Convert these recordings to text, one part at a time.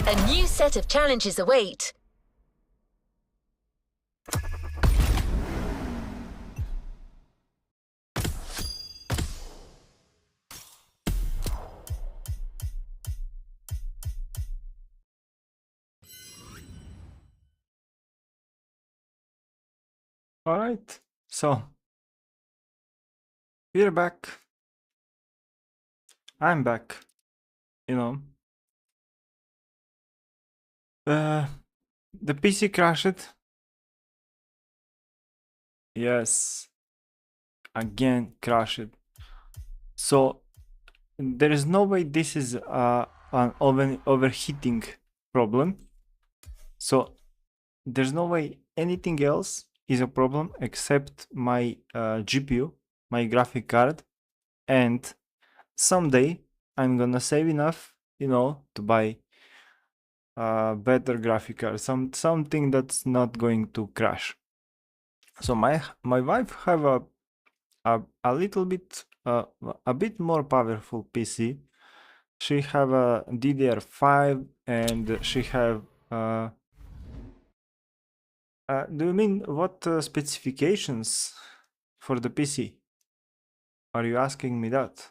A new set of challenges await. All right, so we're back. I'm back. You know, the PC crashed. Yes, again crashed. So there is no way this is an overheating problem. So there's no way anything else is a problem except my GPU, my graphic card, and someday I'm gonna save enough, you know, to buy a better graphic card, something that's not going to crash. So my wife have a little bit a bit more powerful PC. She have a DDR5 and she have do you mean what specifications for the PC? Are you asking me that?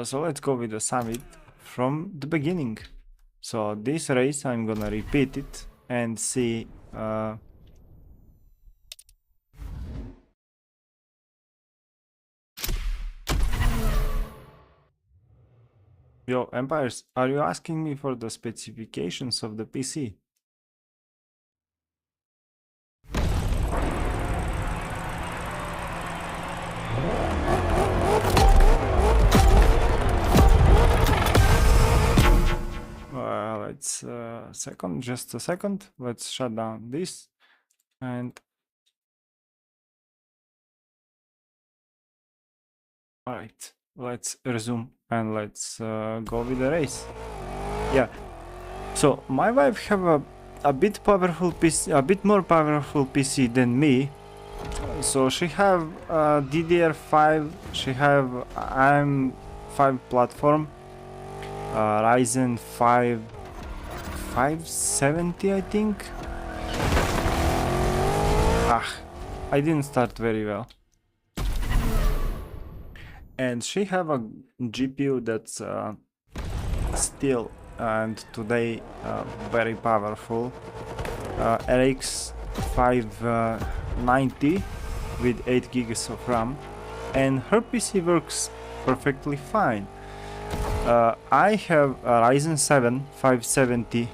So let's go with the summit from the beginning. So this race I'm gonna repeat it and see Yo, Empires, are you asking me for the specifications of the PC? Let's just a second. Let's shut down this and all right, let's resume and let's go with the race. Yeah. So my wife have a bit powerful PC, a bit more powerful PC than me. So she have DDR5. She have AM5 platform, Ryzen 5 570, I think. I didn't start very well. And she have a GPU that's still and today very powerful, RX 590 with 8 gigs of RAM, and her PC works perfectly fine. I have a Ryzen 7 570X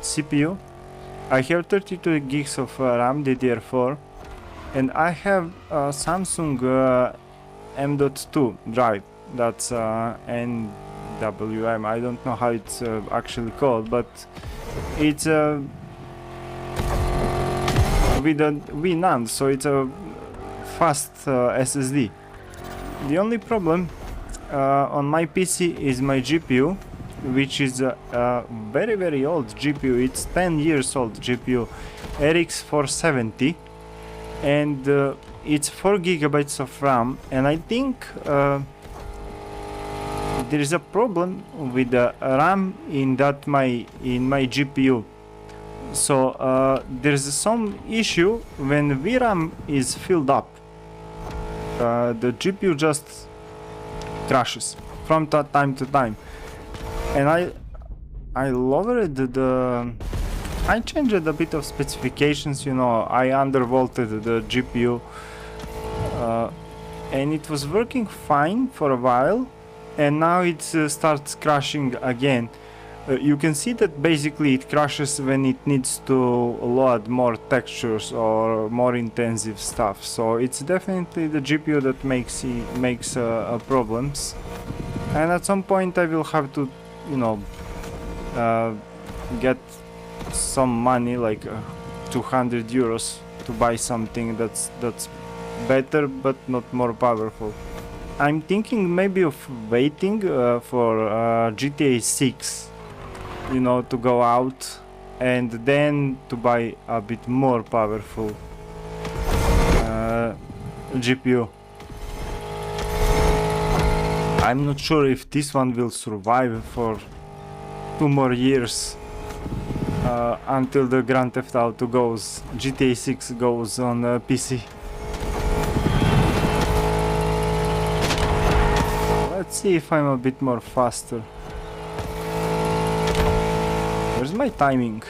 CPU. I have 32 gigs of RAM DDR4, and I have a Samsung M.2 drive. That's NWM. I don't know how it's actually called, but it's with a VNAND, so it's a fast SSD. The only problem on my PC is my GPU, which is a very old GPU. It's 10 years old GPU, RX 470, and it's 4 gigabytes of RAM. And I think there is a problem with the RAM in my GPU. So there's some issue when VRAM is filled up. The GPU just crashes from time to time, and I lowered I changed a bit of specifications, you know. I undervolted the GPU, and it was working fine for a while, and now it starts crashing again. You can see that basically it crashes when it needs to load more textures or more intensive stuff. So it's definitely the GPU that makes problems. And at some point I will have to, you know, get some money, like 200 euros, to buy something that's better but not more powerful. I'm thinking maybe of waiting for GTA 6. you know, to go out and then to buy a bit more powerful GPU. I'm not sure if this one will survive for 2 more years until the Grand Theft Auto goes, GTA 6 goes on PC. Let's see if I'm a bit more faster. Where's my timing?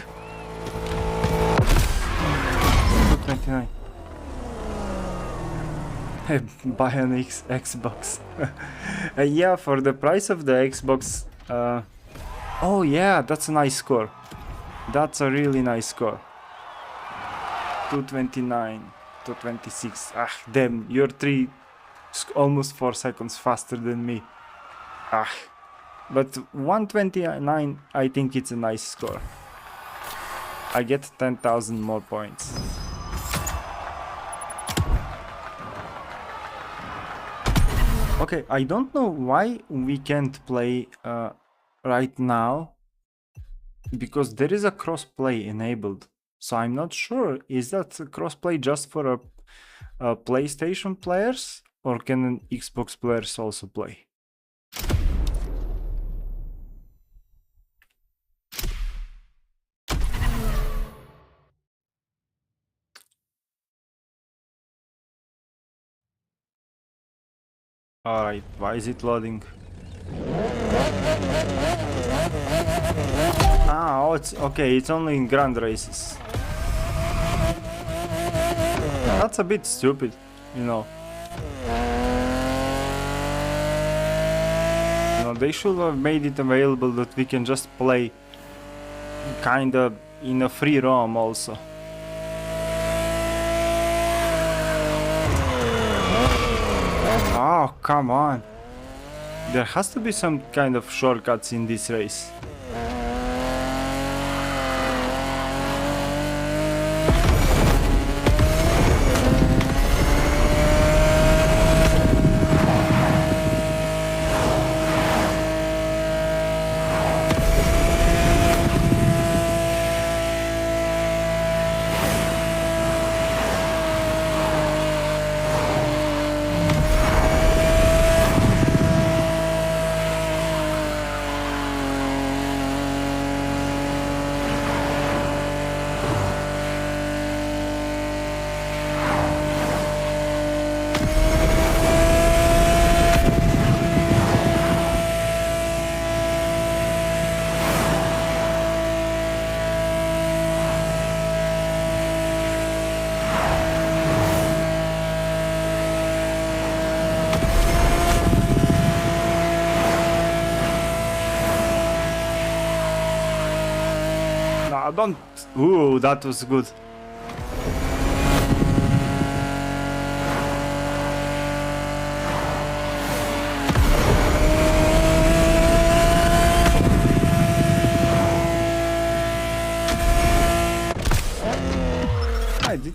229. Buy an Xbox. Yeah, for the price of the Xbox. Oh yeah, that's a nice score. That's a really nice score. 229, 226. Ah, damn, you're almost 4 seconds faster than me. Ah, but 129, I think it's a nice score. I get 10,000 more points. Okay, I don't know why we can't play right now, because there is a crossplay enabled. So I'm not sure, is that crossplay just for PlayStation players, or can Xbox players also play? Alright, why is it loading? Ah, oh, it's okay, it's only in grand races. That's a bit stupid, you know. They should have made it available that we can just play kinda in a free roam also. Oh, come on. There has to be some kind of shortcuts in this race. No, don't. Ooh, that was good.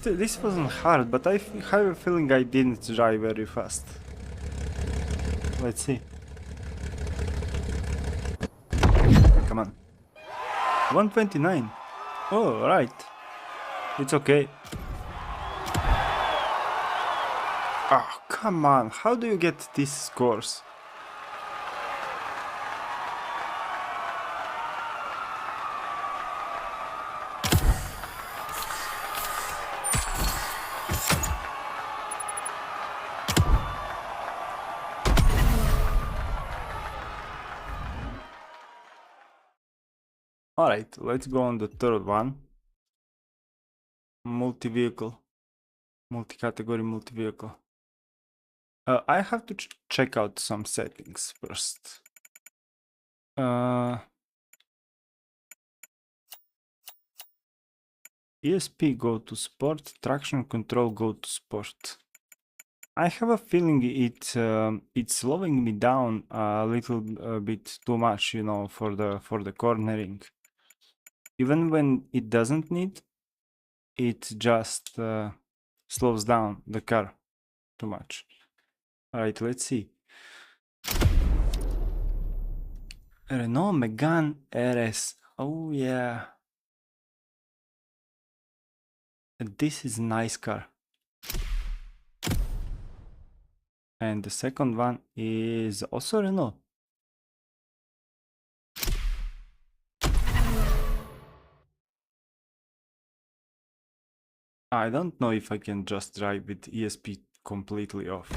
This wasn't hard, but I have a feeling I didn't drive very fast. Let's see. Come on. 129. Oh, right. It's okay. Oh, come on. How do you get these scores? Alright, let's go on the third one. Multi-vehicle. Multi-category multi-vehicle. I have to check out some settings first. ESP go to sport, traction control go to sport. I have a feeling it's slowing me down a little bit too much, you know, for the cornering. Even when it doesn't need, it just slows down the car too much. Alright, let's see. Renault Megane RS. Oh yeah. This is a nice car. And the second one is also Renault. I don't know if I can just drive with ESP completely off.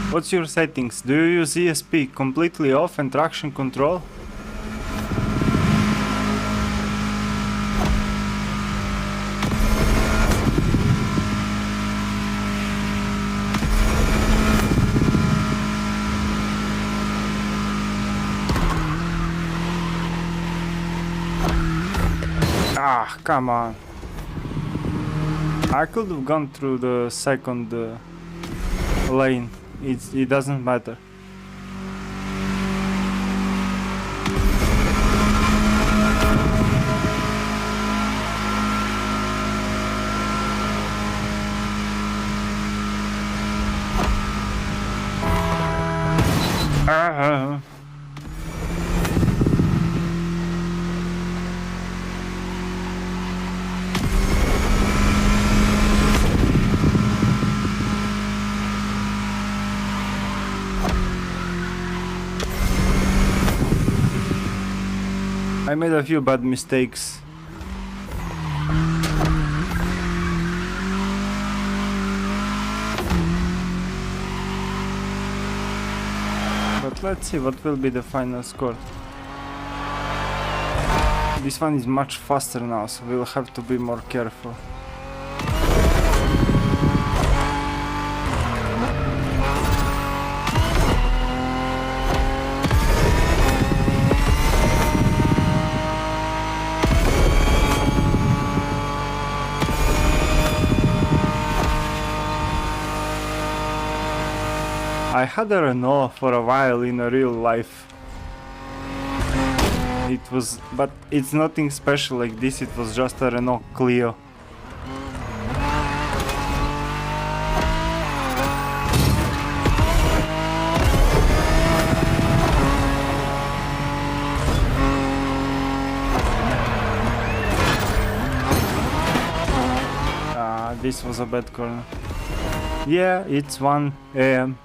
What's your settings? Do you use ESP completely off and traction control? Ah, come on. I could have gone through the second lane. It doesn't matter. I made a few bad mistakes. But let's see what will be the final score. This one is much faster now, so we'll have to be more careful. I had a Renault for a while in a real life. But it's nothing special like this, it was just a Renault Clio. This was a bad corner. Yeah, it's 1 AM.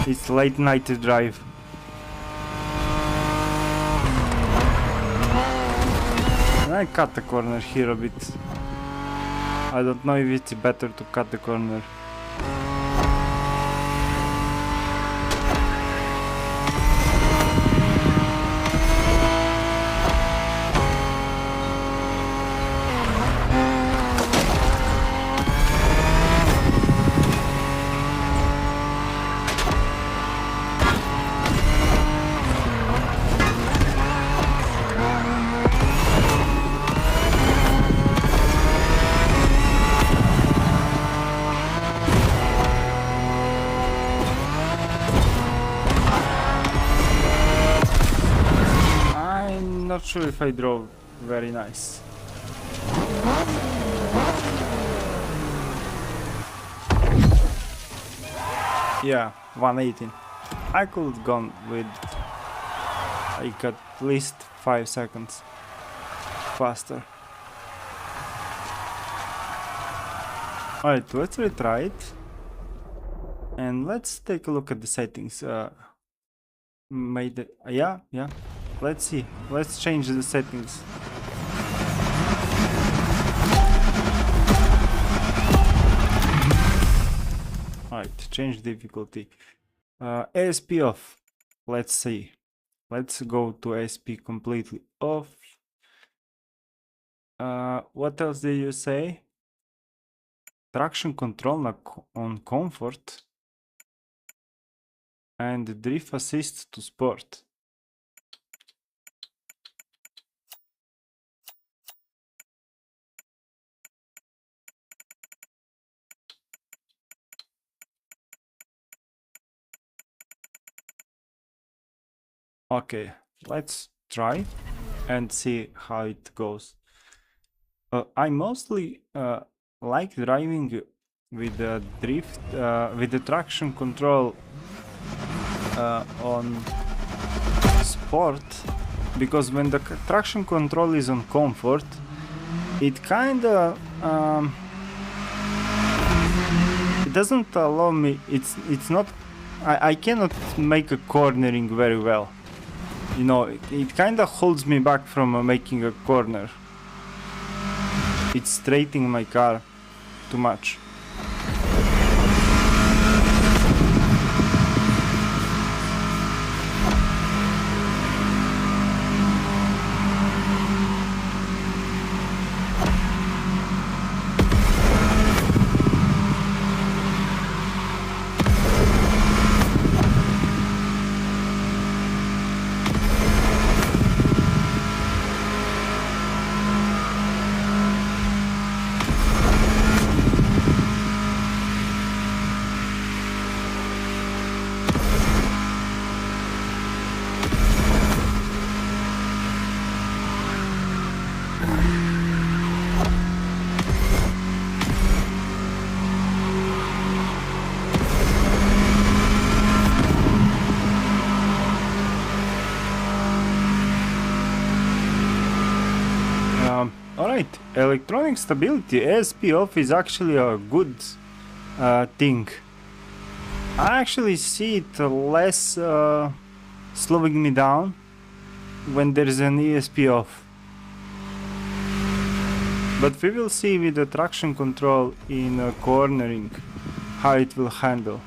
It's late night to drive. And I cut the corner here a bit. I don't know if it's better to cut the corner. Not sure if I drove very nice. Yeah, 118. I could have gone with like at least 5 seconds faster. Alright, let's retry it. And let's take a look at the settings. Yeah. Let's see. Let's change the settings. Alright, change difficulty. ASP off. Let's see. Let's go to ASP completely off. What else did you say? Traction control on comfort and drift assist to sport. Okay, let's try and see how it goes. I mostly like driving with the drift, with the traction control on sport, because when the traction control is on comfort, it kinda it doesn't allow me. It's not. I cannot make a cornering very well. You know, it kinda holds me back from making a corner. It's straightening my car too much. Alright, electronic stability, ASP off is actually a good thing. I actually see it less slowing me down when there is an ESP off. But we will see with the traction control in cornering how it will handle.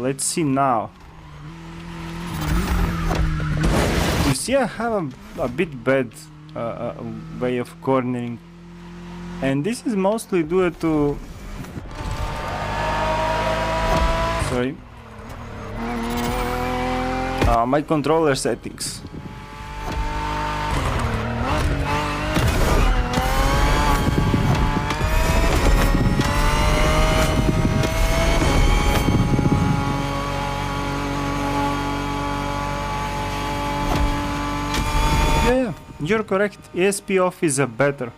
Let's see now. You see, I have a bit bad way of cornering, and this is mostly due to my controller settings. Yeah, you're correct. ESP off is a better.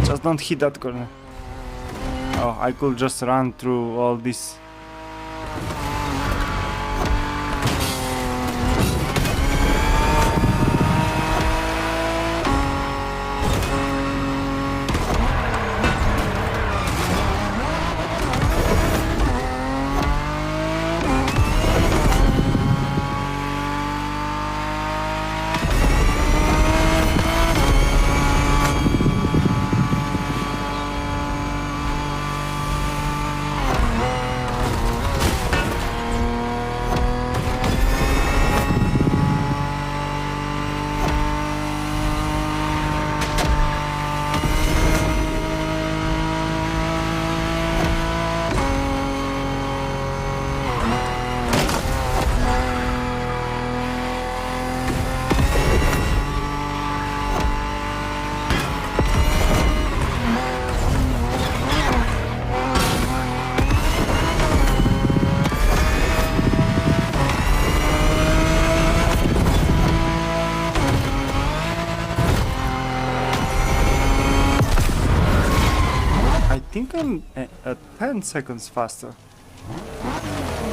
Just don't hit that corner. Oh, I could just run through all this. I think I'm at 10 seconds faster.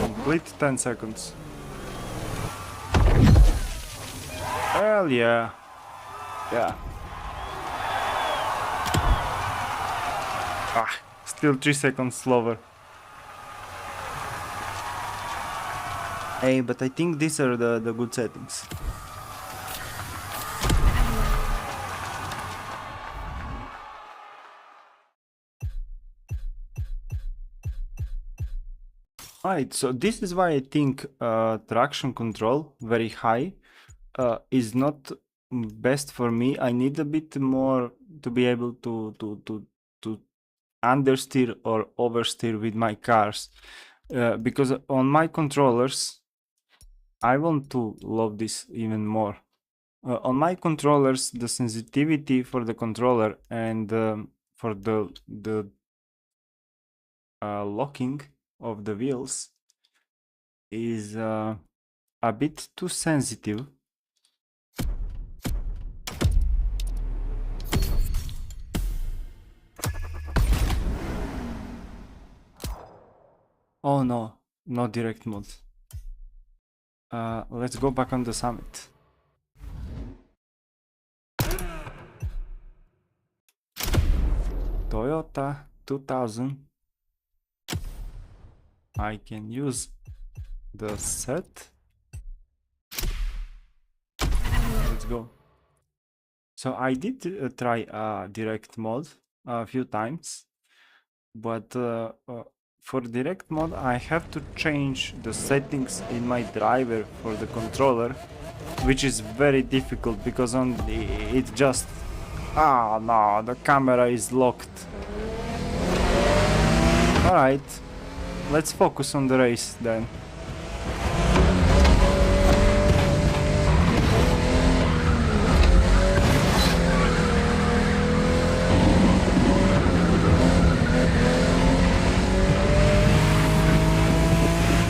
Complete 10 seconds. Well, yeah. Yeah. Ah, still 3 seconds slower. Hey, but I think these are the good settings. Alright, so this is why I think traction control very high is not best for me. I need a bit more to be able to understeer or oversteer with my cars, because on my controllers, I want to love this even more. On my controllers, the sensitivity for the controller and for the locking of the wheels is a bit too sensitive. Oh no, not direct mode. Let's go back on the summit. Toyota 2000. I can use the set. Let's go. So I did try direct mode a few times, but for direct mode I have to change the settings in my driver for the controller, which is very difficult because on it just no, the camera is locked. Alright, let's focus on the race then.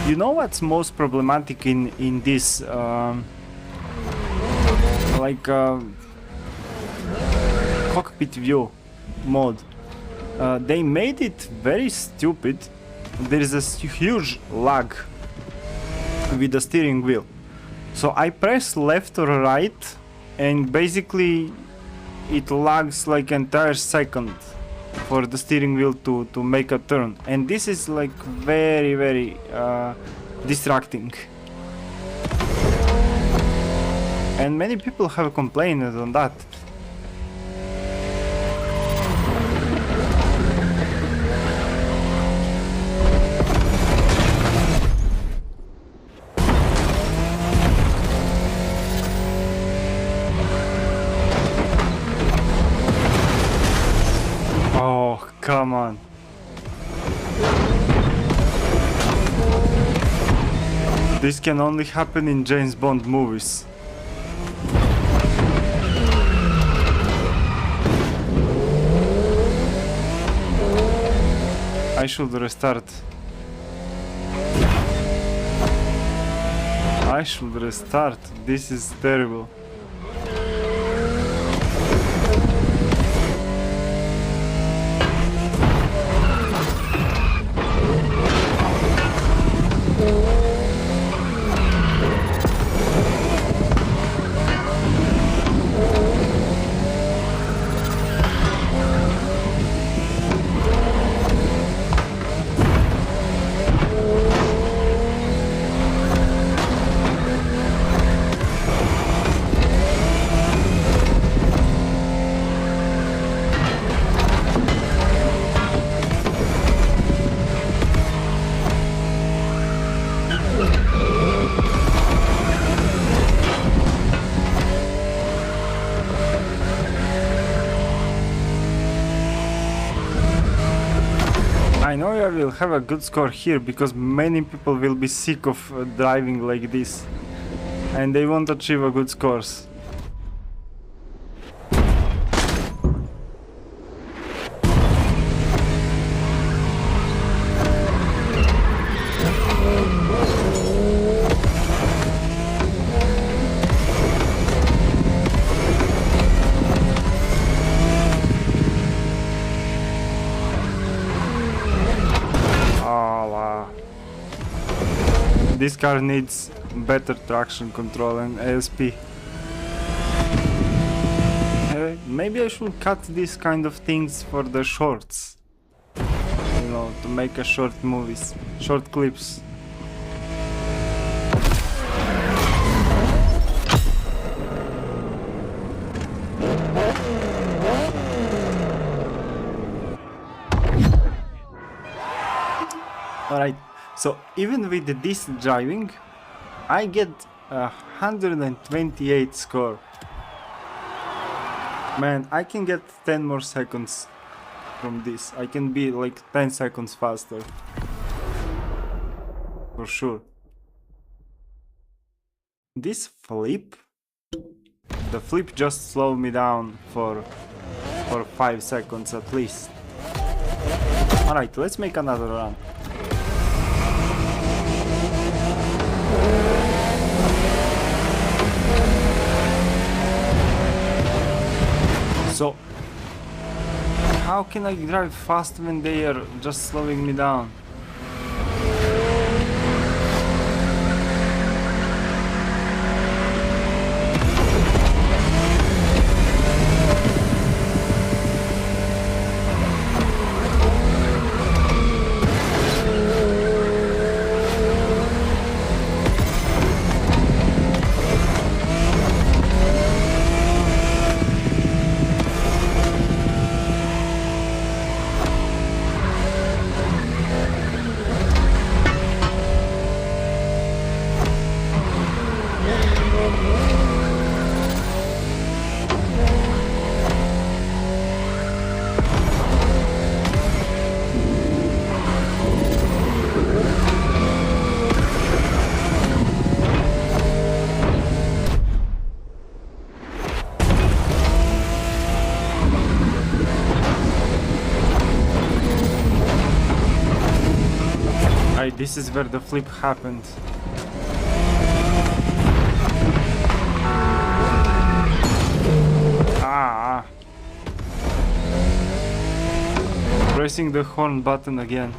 You know what's most problematic in this cockpit view mode? They made it very stupid. There is a huge lag with the steering wheel. So I press left or right and basically it lags like entire second for the steering wheel to make a turn, and this is like very distracting, and many people have complained on that. Oh, come on. This can only happen in James Bond movies. I should restart. I should restart. This is terrible. I know I will have a good score here because many people will be sick of driving like this and they won't achieve a good scores. This car needs better traction control and ASP. Maybe I should cut these kind of things for the shorts. You know, to make a short movies, short clips. Alright, So even with this driving, I get 128 score. Man, I can get 10 more seconds from this. I can be like 10 seconds faster. For sure. This flip, the flip just slowed me down for 5 seconds at least. Alright, let's make another run. So, how can I drive fast when they are just slowing me down? This is where the flip happened. Ah! Pressing the horn button again.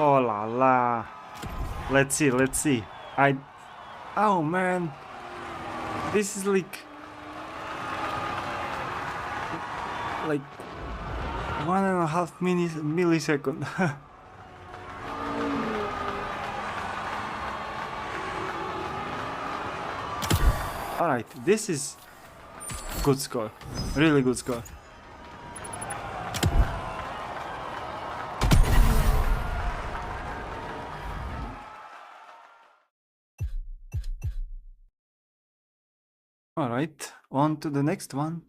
Oh la la. Let's see. Oh man. This is like 1.5 millisecond. Alright, this is good score. Really good score. Alright, on to the next one.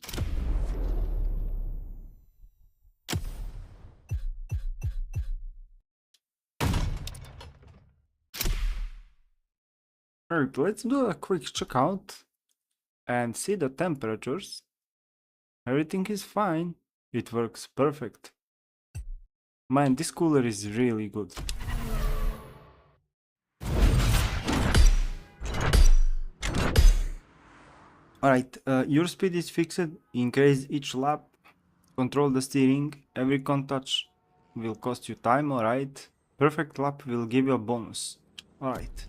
Alright, let's do a quick checkout and see the temperatures. Everything is fine. It works perfect. Man, this cooler is really good. Alright, your speed is fixed, increase each lap, control the steering, every contact will cost you time, alright. Perfect lap will give you a bonus. Alright.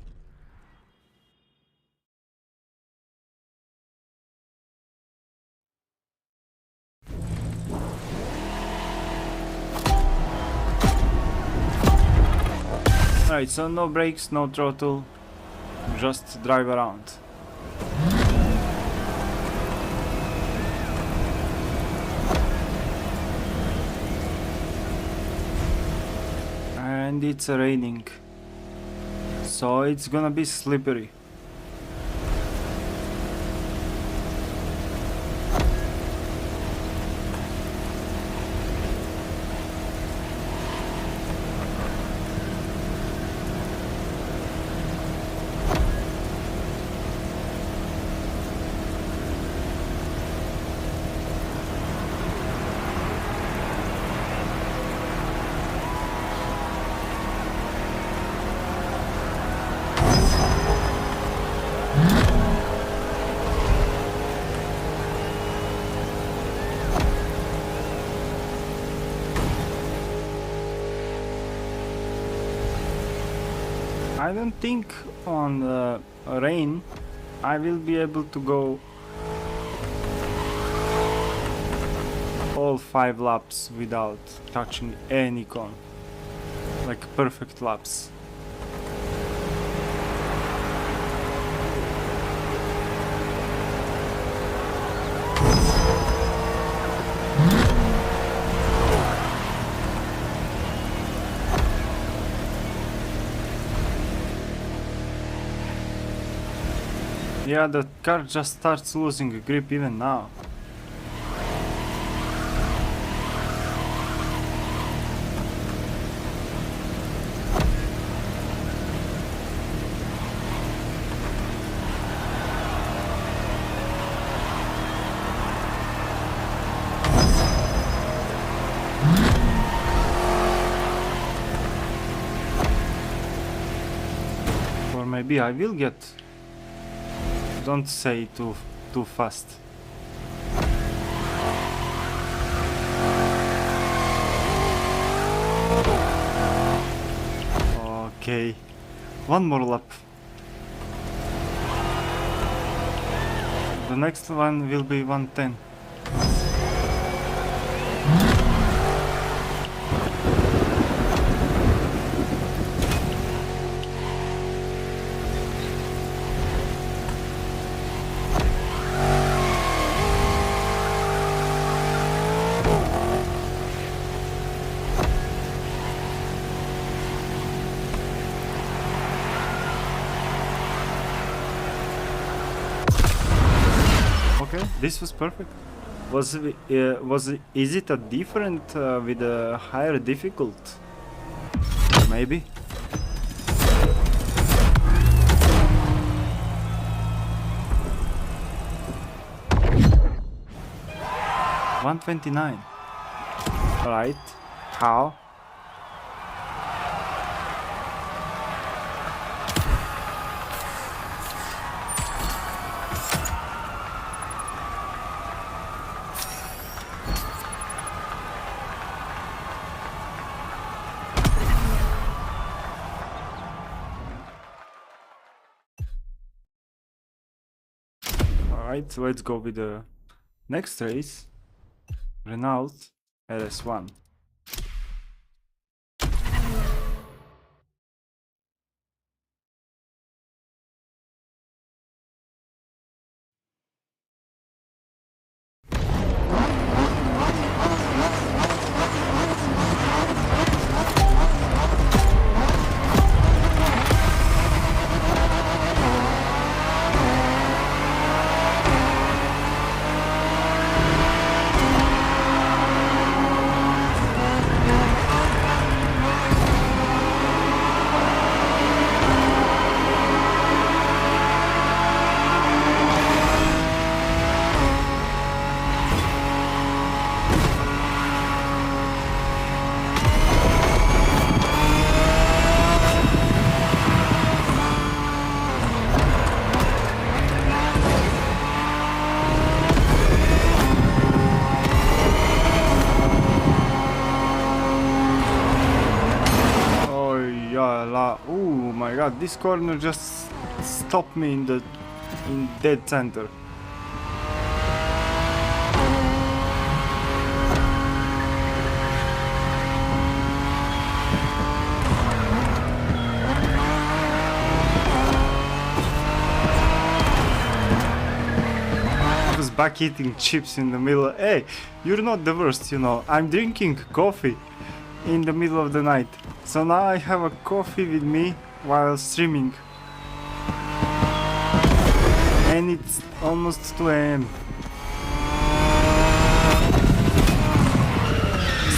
Alright, so no brakes, no throttle, just drive around. And it's raining, so it's gonna be slippery. I don't think on rain I will be able to go all 5 laps without touching any cone, like perfect laps. Yeah, the car just starts losing grip even now. Or maybe I will get... Don't say too fast. Okay, one more lap. The next one will be 110. Okay, this was perfect. Is it a different with a higher difficult? Maybe. $129. Alright. How? Alright, so let's go with the next race. Renault RS1. god, this corner just stopped me in dead center. I was back eating chips in the middle. Hey, you're not the worst, you know. I'm drinking coffee in the middle of the night. So now I have a coffee with me while streaming. And it's almost 2 AM.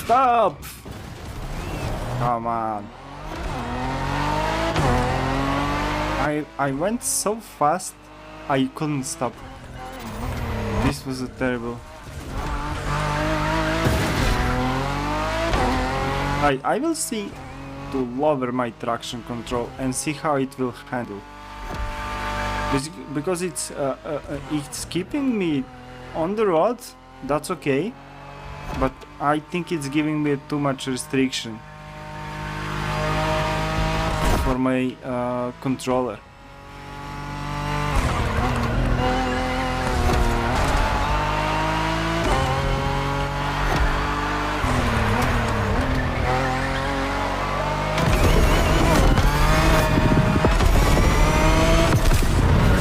Stop! Come on. I went so fast I couldn't stop. This was terrible. I will see to lower my traction control and see how it will handle. Because it's keeping me on the road, that's okay, but I think it's giving me too much restriction for my controller.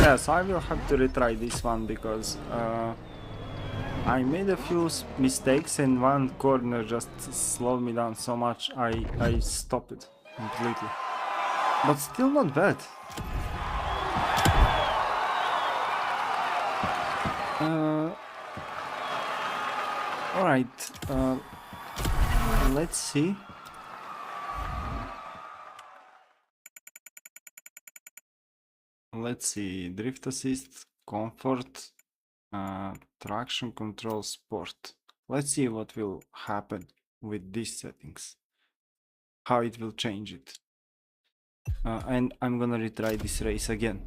Yes, I will have to retry this one because I made a few mistakes and one corner just slowed me down so much I stopped it completely. But still not bad. Alright, let's see. Let's see, drift assist, comfort, traction control, sport. Let's see what will happen with these settings, how it will change it. And I'm gonna retry this race again.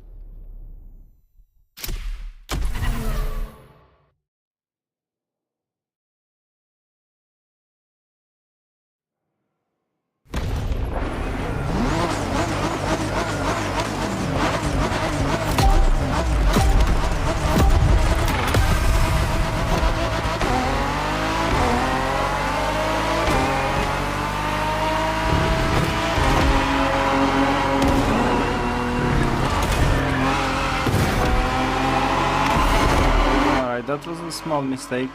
That was a small mistake.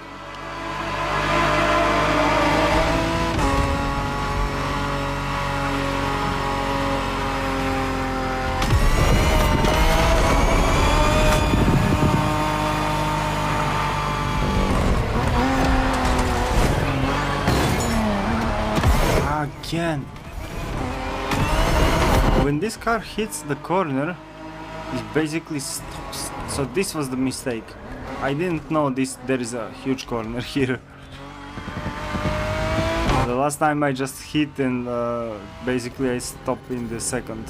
Again. When this car hits the corner, it basically stops. So this was the mistake. I didn't know there is a huge corner here. The last time I just hit and basically I stopped in the second.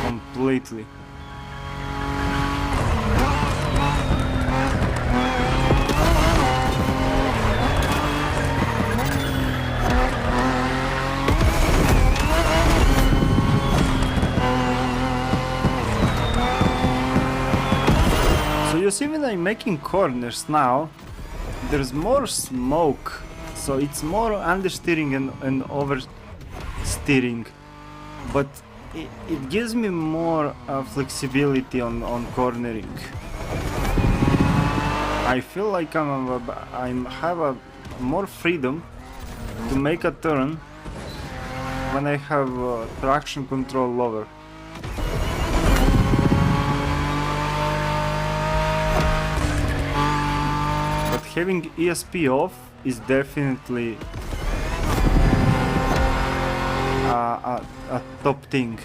Completely. You see, when I'm making corners now, there's more smoke, so it's more understeering and oversteering, but it gives me more flexibility on cornering. I feel like I have a more freedom to make a turn when I have traction control lower. Having ESP off is definitely a top thing.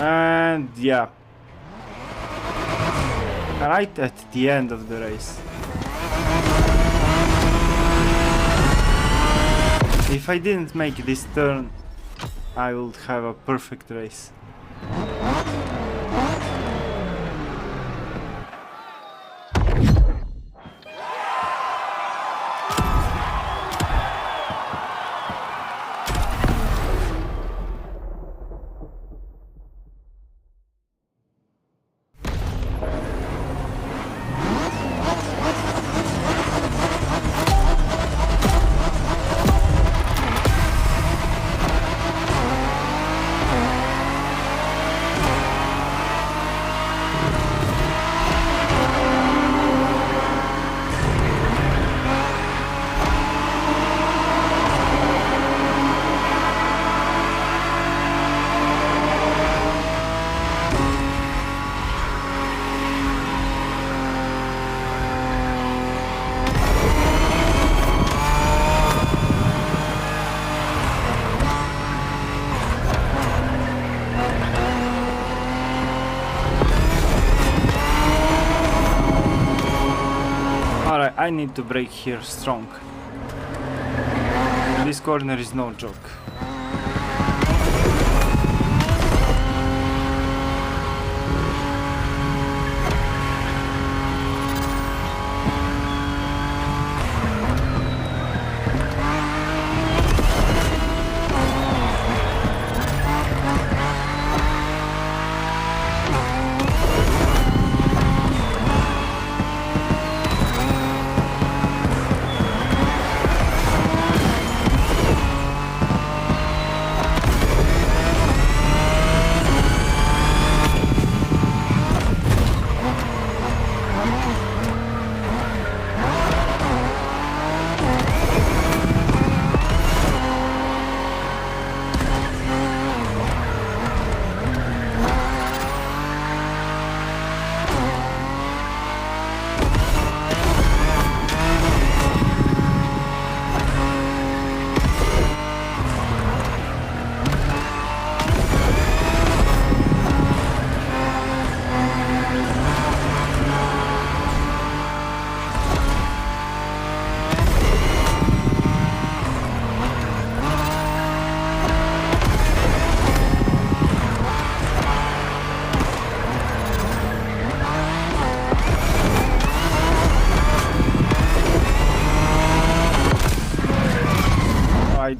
And yeah, right at the end of the race. If I didn't make this turn, I would have a perfect race. I need to brake here strong. This corner is no joke.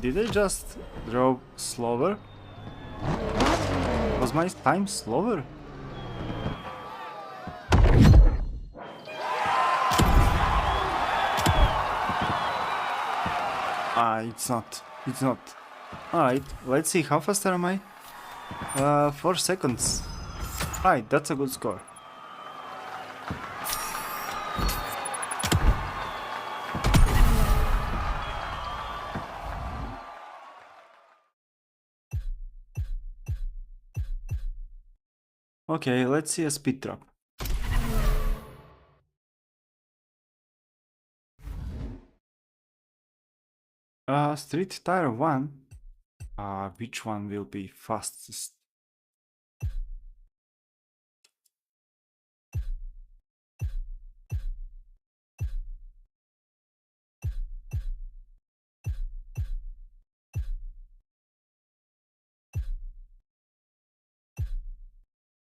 Did I just drove slower? Was my time slower? It's not. It's not. Alright, let's see, how fast am I? 4 seconds. Alright, that's a good score. Okay, let's see a speed trap. Street tire 1. Which one will be fastest?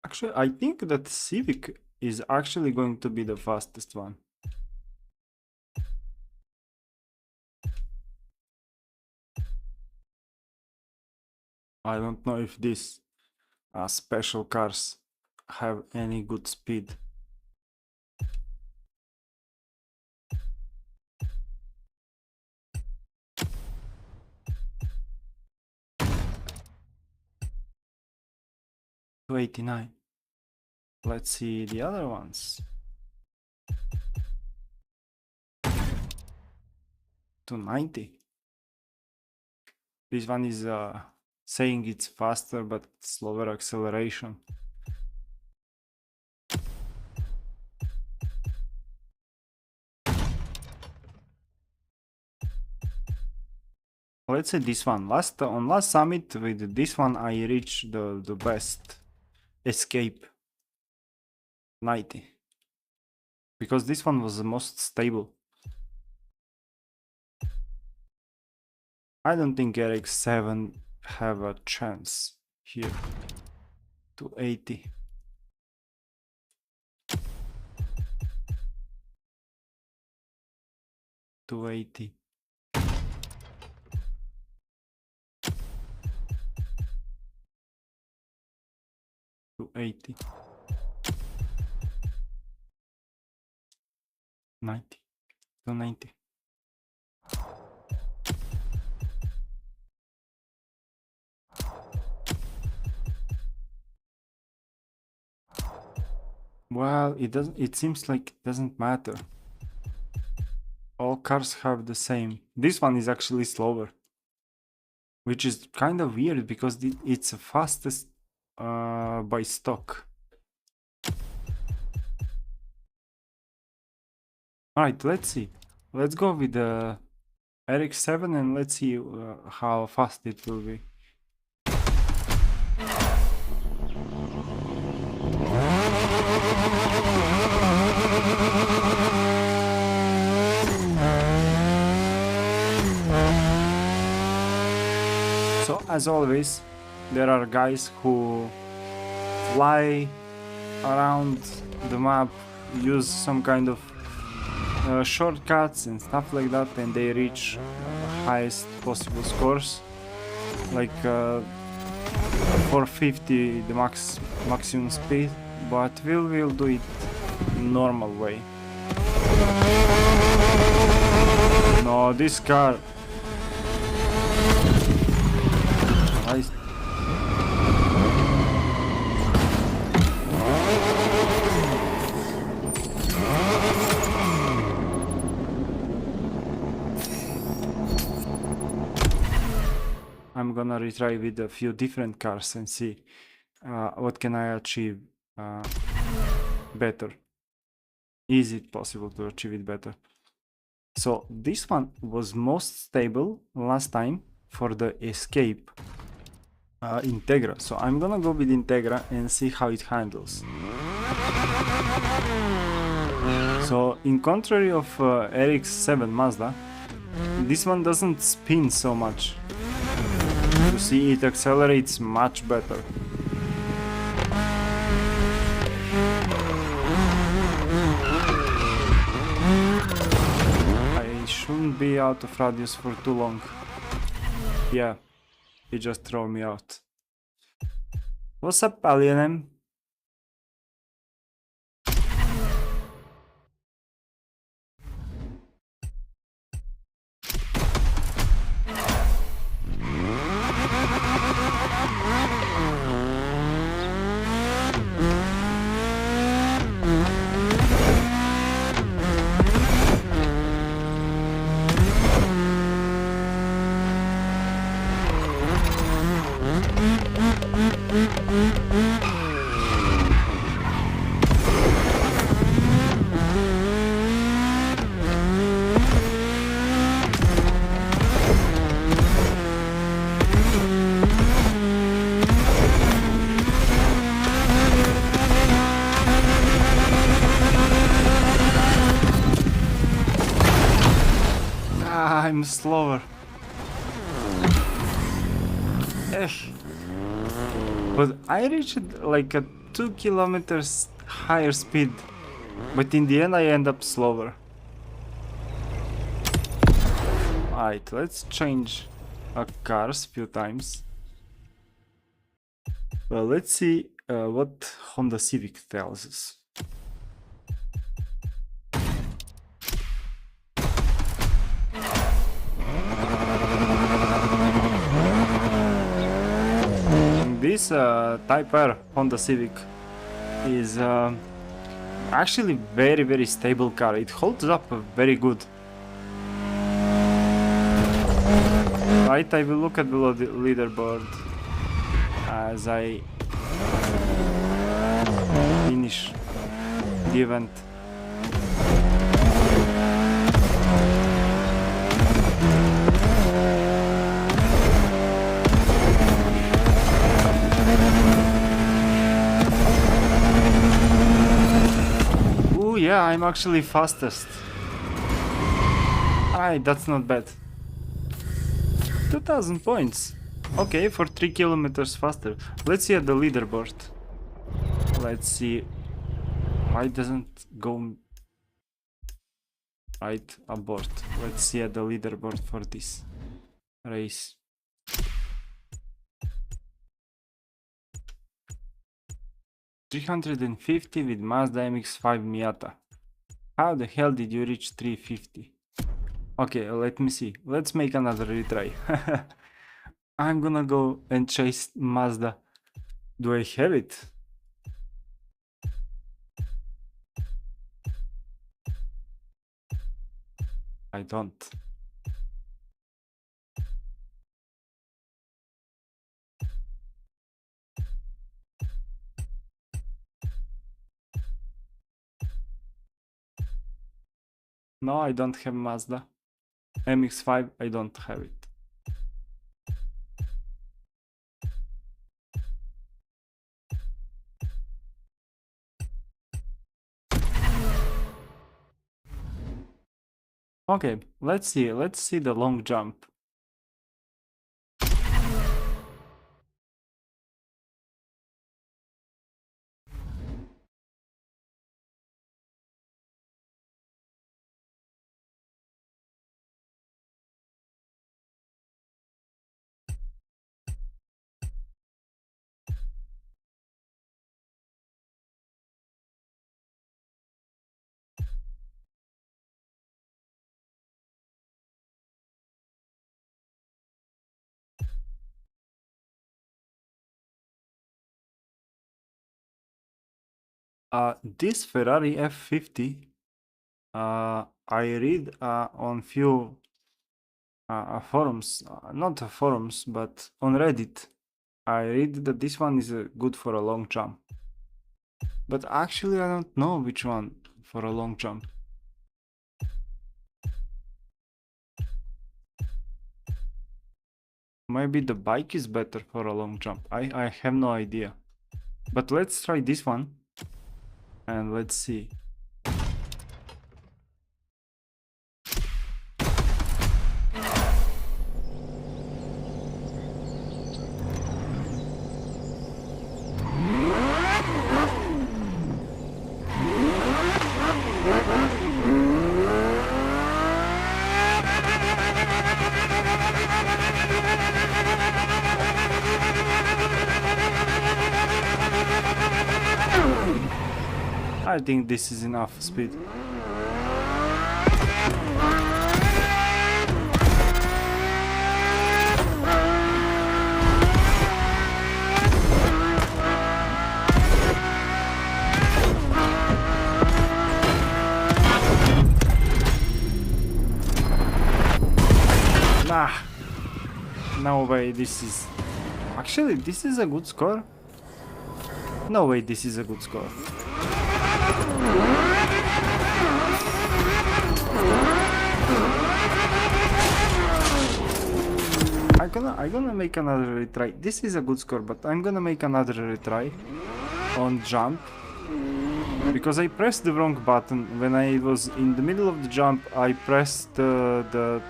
Actually, I think that Civic is actually going to be the fastest one. I don't know if these special cars have any good speed. $289. Let's see the other ones. $290. This one is saying it's faster but slower acceleration. Let's say this one. On last summit with this one I reached the best escape 90, because this one was the most stable. I don't think RX-7 have a chance here. 280. $280. $280. 90. 290. Well, it seems like it doesn't matter. All cars have the same. This one is actually slower, which is kind of weird because it's the fastest by stock. Alright, let's see. Let's go with the RX-7 and let's see how fast it will be. as always, there are guys who fly around the map, use some kind of shortcuts and stuff like that, and they reach highest possible scores, like 450 the maximum speed, but we'll do it normal way. No, this car. I'm gonna retry with a few different cars and see what can I achieve better. Is it possible to achieve it better? So this one was most stable last time for the Escape Integra. So I'm gonna go with Integra and see how it handles. So in contrary of RX-7 Mazda, this one doesn't spin so much. You see, it accelerates much better. I shouldn't be out of radius for too long. Yeah, he just threw me out. What's up, Alien? I'm slower. But I reached like a 2 kilometers higher speed, but in the end I end up slower. Alright, let's change cars a few times. Well, let's see what Honda Civic tells us. This Type R Honda Civic is actually very stable car. It holds up very good. Right, I will look at the leaderboard as I finish the event. Yeah, I'm actually fastest. Alright, that's not bad. 2000 points. Okay, for 3 kilometers faster. Let's see at the leaderboard. Let's see. Why doesn't go right abort? Let's see at the leaderboard for this race. $350 with Mazda MX-5 Miata. How the hell did you reach 350? Okay, let me see. Let's make another retry. I'm gonna go and chase Mazda. Do I have it? I don't. No, I don't have Mazda. MX-5, I don't have it. Okay, let's see the long jump. This Ferrari F50, I read on few forums, not forums, but on Reddit, I read that this one is good for a long jump. But actually, I don't know which one for a long jump. Maybe the bike is better for a long jump. I have no idea. But let's try this one. And let's see. I think this is enough speed. Nah, no way this is... Actually, this is a good score. No way this is a good score. I'm gonna make another retry. This is a good score, but I'm gonna make another retry on jump because I pressed the wrong button. When I was in the middle of the jump, I pressed the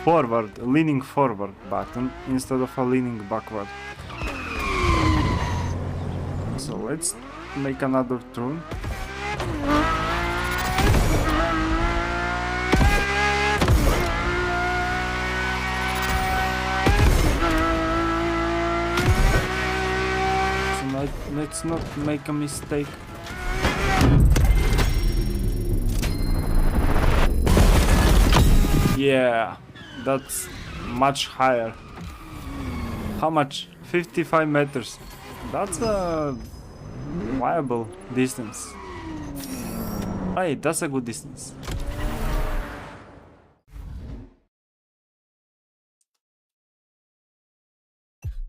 forward, leaning forward button instead of a leaning backward. So let's make another turn. Let's not make a mistake. Yeah, that's much higher. How much? 55 meters. That's a viable distance. Hey, that's a good distance.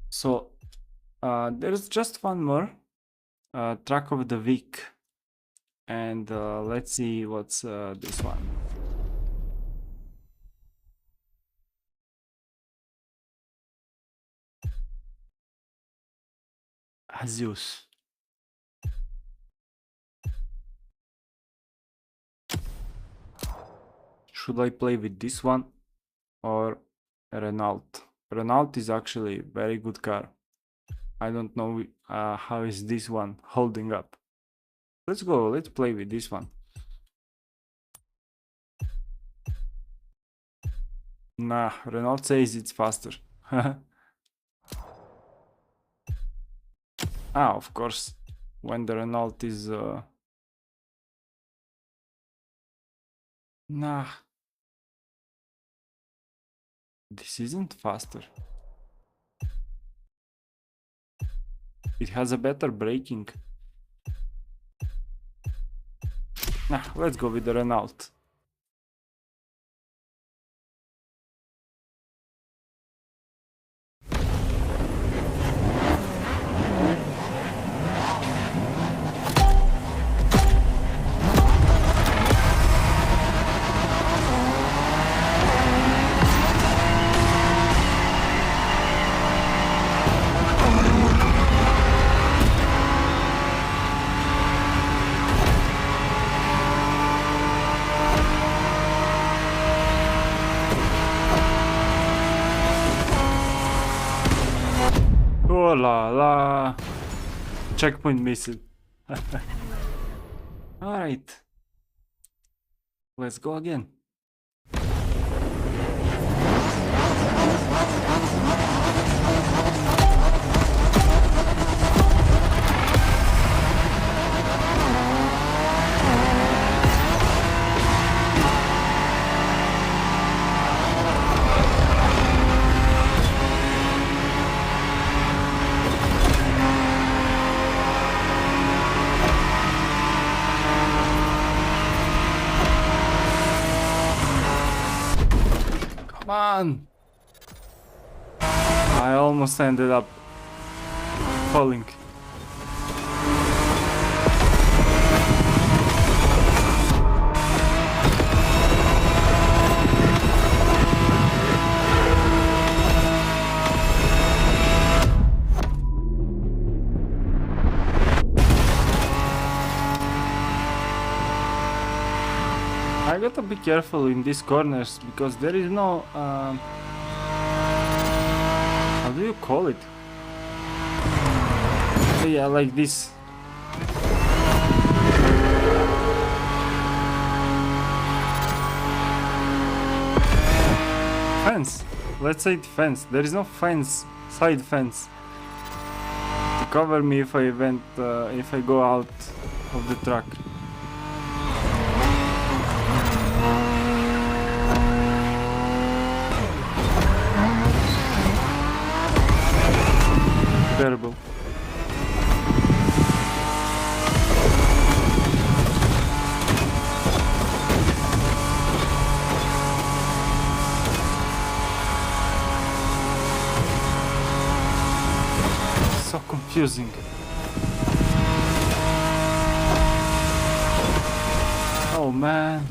So there's just one more track of the week, and let's see what's this one. Zeus. Should I play with this one or Renault? Renault is actually a very good car. I don't know how is this one holding up. Let's go, let's play with this one. Nah, Renault says it's faster. Of course, when the Renault is... Nah. This isn't faster. It has a better braking. Nah, let's go with the Renault. Oh la la. Checkpoint missed. Alright. Let's go again. Come on! I almost ended up falling. I gotta be careful in these corners because there is no how do you call it? Yeah, like this. Fence. Let's say fence. There is no fence, side fence, to cover me if I go out of the track. Terrible. So confusing. Oh man.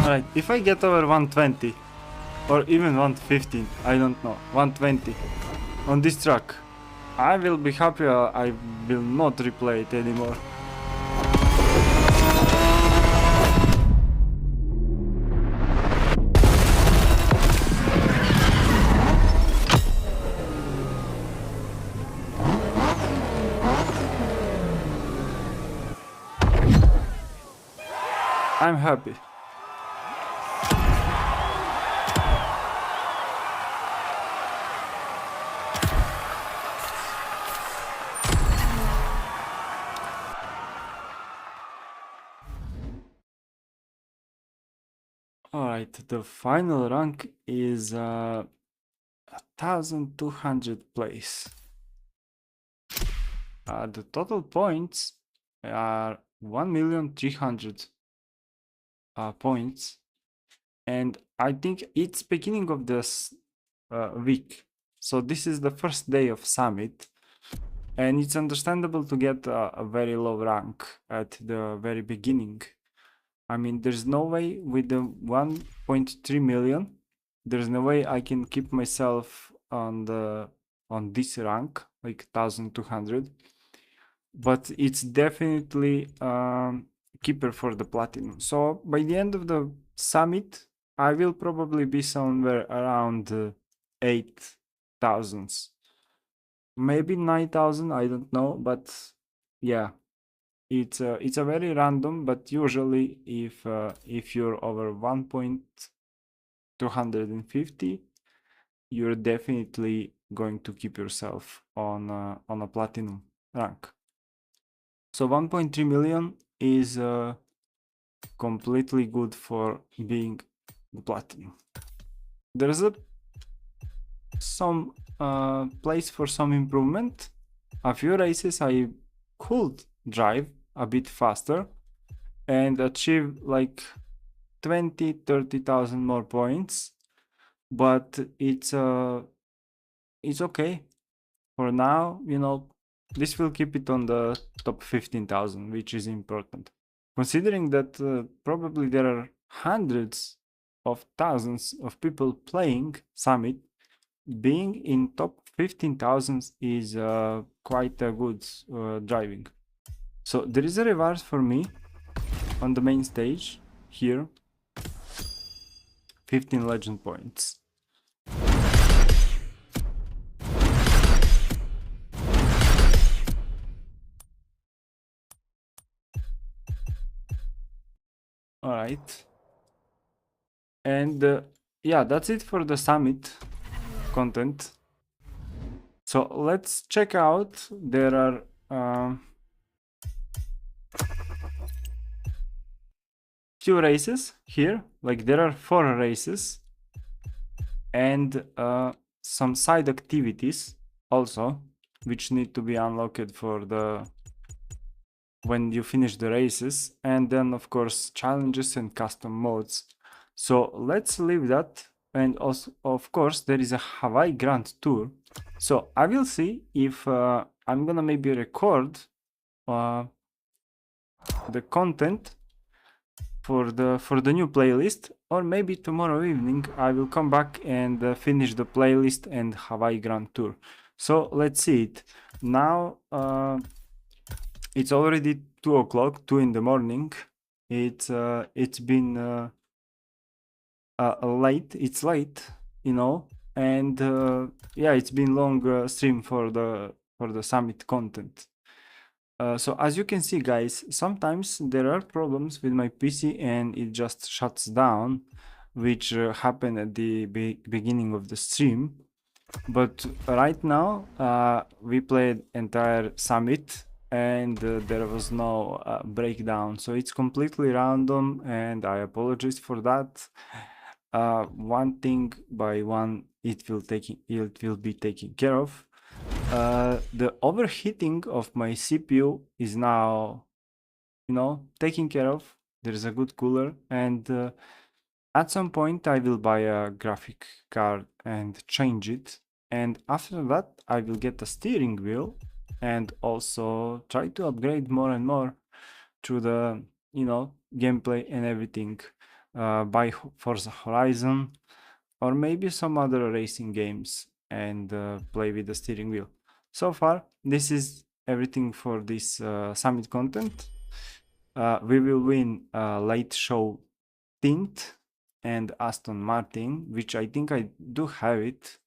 Alright, if I get over 120 or even 115, I don't know, 120 on this track, I will be happy. I will not replay it anymore. I'm happy. Alright, the final rank is 1200 place. The total points are 1,300,000 points, and I think it's beginning of this week. So this is the first day of summit, and it's understandable to get a very low rank at the very beginning. I mean, there's no way with the 1.3 million, there's no way I can keep myself on this rank, like 1200. But it's definitely keeper for the platinum. So by the end of the summit, I will probably be somewhere around 8,000, maybe 9,000. I don't know, but yeah. It's a very random, but usually if you're over 1.250, you're definitely going to keep yourself on a platinum rank. So 1.3 million is completely good for being the platinum. There's some place for some improvement. A few races I could drive a bit faster and achieve like 20,000-30,000 more points, but it's okay for now. You know, this will keep it on the top 15,000, which is important considering that probably there are hundreds of thousands of people playing summit. Being in top 15,000 is quite a good driving. So there is a reward for me on the main stage here. 15 legend points. All right. And yeah, that's it for the summit content. So let's check out. There are few races here. Like there are 4 races and some side activities also, which need to be unlocked for the when you finish the races, and then of course challenges and custom modes. So let's leave that. And also of course there is a Hawaii Grand Tour. So I will see if I'm gonna maybe record the content for the new playlist, or maybe tomorrow evening I will come back and finish the playlist and Hawaii Grand Tour. So let's see it now. It's already 2 o'clock, 2 in the morning. It's been late. It's late, you know, and yeah, it's been long stream for the summit content. So as you can see, guys, sometimes there are problems with my PC and it just shuts down, which happened at the beginning of the stream. But right now, we played entire summit and there was no breakdown. So it's completely random and I apologize for that. One thing by one, it will be taken care of. The overheating of my CPU is now, you know, taken care of. There's a good cooler, and at some point I will buy a graphic card and change it. And after that, I will get a steering wheel and also try to upgrade more and more through the, you know, gameplay and everything. Buy Forza Horizon or maybe some other racing games and play with the steering wheel. So far, this is everything for this summit content. We will win late show tint and Aston Martin, which I think I do have it.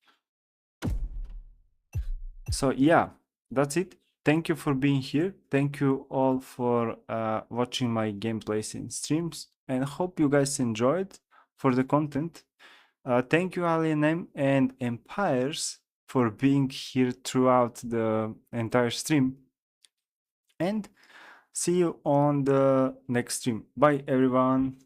So yeah, that's it. Thank you for being here. Thank you all for watching my gameplays and streams, and hope you guys enjoyed for the content. Thank you, Alien M and Empires, for being here throughout the entire stream. And see you on the next stream. Bye, everyone.